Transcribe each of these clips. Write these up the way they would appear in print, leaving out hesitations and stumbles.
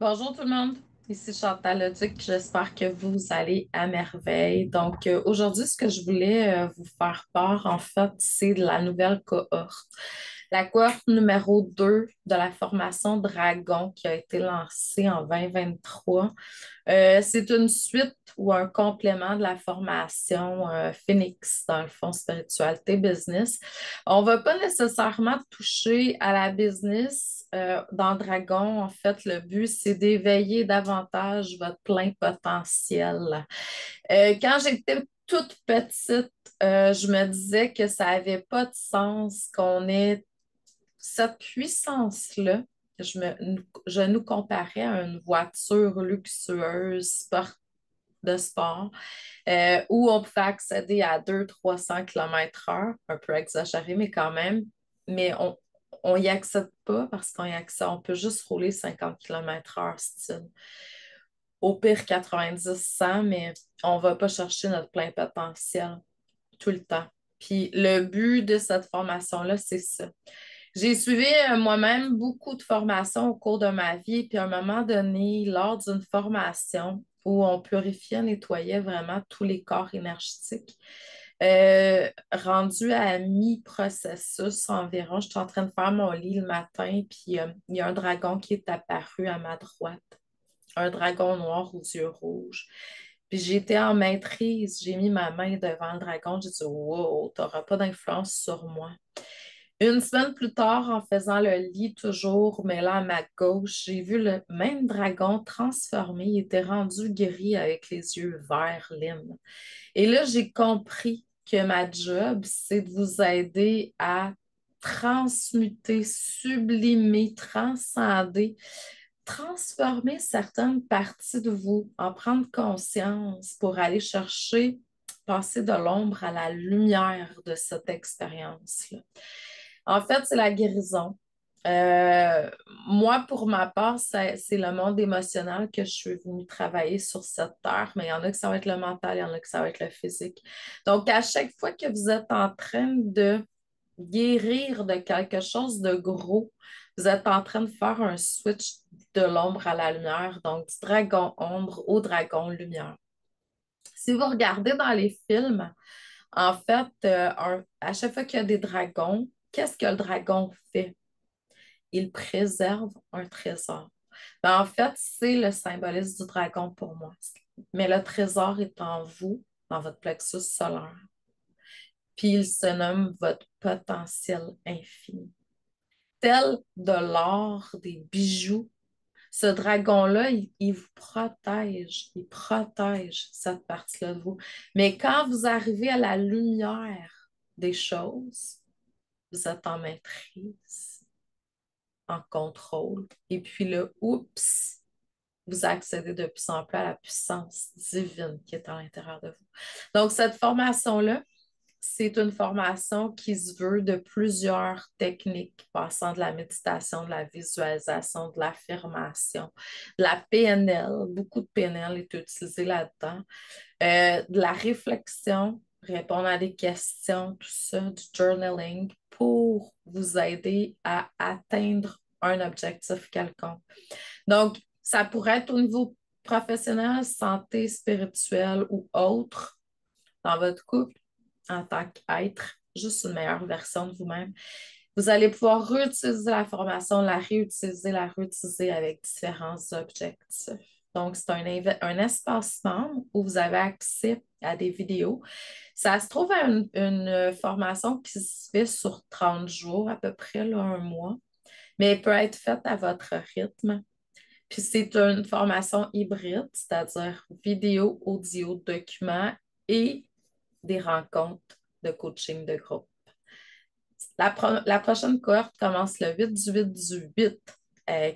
Bonjour tout le monde, ici Chantal Leduc, j'espère que vous allez à merveille. Donc aujourd'hui, ce que je voulais vous faire part, en fait, c'est de la nouvelle cohorte. La cohorte numéro 2 de la formation Dragon qui a été lancée en 2023. C'est une suite ou un complément de la formation Phoenix, dans le fond, spiritualité business. On ne va pas nécessairement toucher à la business. Dans Dragon, en fait, le but, c'est d'éveiller davantage votre plein potentiel. Quand j'étais toute petite, je me disais que ça n'avait pas de sens qu'on ait cette puissance-là. Je nous comparais à une voiture luxueuse, de sport, où on pouvait accéder à 200-300 km/h, un peu exagéré, mais quand même. Mais on y accède pas parce qu'on y accède, on peut juste rouler 50 km/h, style. Au pire 90-100, mais on va pas chercher notre plein potentiel tout le temps. Puis le but de cette formation-là, c'est ça. J'ai suivi moi-même beaucoup de formations au cours de ma vie, puis à un moment donné, lors d'une formation où on purifiait, nettoyait vraiment tous les corps énergétiques, rendu à mi-processus environ, je suis en train de faire mon lit le matin, puis il y a un dragon qui est apparu à ma droite, un dragon noir aux yeux rouges. Puis j'étais en maîtrise, j'ai mis ma main devant le dragon, j'ai dit, wow, t'auras pas d'influence sur moi. Une semaine plus tard, en faisant le lit toujours, mais là à ma gauche, j'ai vu le même dragon transformé. Il était rendu gris avec les yeux verts lime. Et là, j'ai compris que ma job, c'est de vous aider à transmuter, sublimer, transcender, transformer certaines parties de vous, en prendre conscience pour aller chercher, passer de l'ombre à la lumière de cette expérience-là. En fait, c'est la guérison. Euh, Moi, pour ma part, c'est le monde émotionnel que je suis venue travailler sur cette terre, mais il y en a que ça va être le mental, il y en a que ça va être le physique. Donc, à chaque fois que vous êtes en train de guérir de quelque chose de gros, vous êtes en train de faire un switch de l'ombre à la lumière, donc du dragon ombre au dragon lumière. Si vous regardez dans les films, en fait, à chaque fois qu'il y a des dragons, qu'est-ce que le dragon fait? Il préserve un trésor. Ben, en fait, c'est le symbolisme du dragon pour moi. Mais le trésor est en vous, dans votre plexus solaire. Puis il se nomme votre potentiel infini. Tel de l'or, des bijoux, ce dragon-là, il vous protège, il protège cette partie-là de vous. Mais quand vous arrivez à la lumière des choses, vous êtes en maîtrise, en contrôle. Et puis le oups, vous accédez de plus en plus à la puissance divine qui est à l'intérieur de vous. Donc, cette formation-là, c'est une formation qui se veut de plusieurs techniques, passant de la méditation, de la visualisation, de l'affirmation, de la PNL. Beaucoup de PNL est utilisé là-dedans. De la réflexion, répondre à des questions, tout ça, du journaling pour vous aider à atteindre un objectif quelconque. Donc, ça pourrait être au niveau professionnel, santé, spirituelle ou autre dans votre couple en tant qu'être, juste une meilleure version de vous-même. Vous allez pouvoir réutiliser la formation, la réutiliser avec différents objectifs. Donc, c'est un espace membre où vous avez accès à des vidéos. Ça se trouve à une formation qui se fait sur 30 jours, à peu près là, un mois, mais elle peut être faite à votre rythme. Puis c'est une formation hybride, c'est-à-dire vidéo, audio, document et des rencontres de coaching de groupe. La prochaine cohorte commence le 8 du 8 du 8.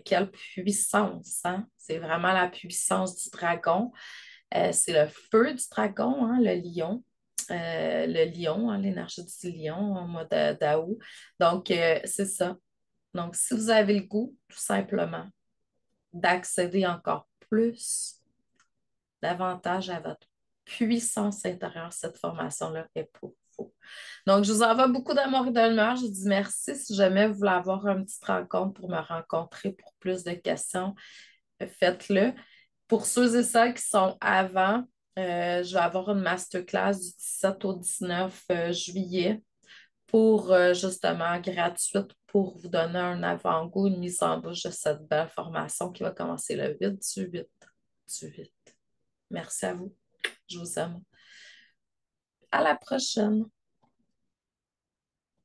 Quelle puissance, hein? C'est vraiment la puissance du dragon. C'est le feu du dragon, hein, le lion, hein, l'énergie du lion en mode Dao. Donc, c'est ça. Donc, si vous avez le goût, tout simplement, d'accéder encore plus, davantage à votre puissance intérieure, cette formation-là est pour vous. Donc, je vous envoie beaucoup d'amour et de lumière. Je vous dis merci. Si jamais vous voulez avoir une petite rencontre pour me rencontrer pour plus de questions, faites-le. Pour ceux et celles qui sont avant, je vais avoir une masterclass du 17 au 19 juillet pour justement gratuite pour vous donner un avant-goût, une mise en bouche de cette belle formation qui va commencer le 8 du 8 du 8. Merci à vous. Je vous aime. À la prochaine.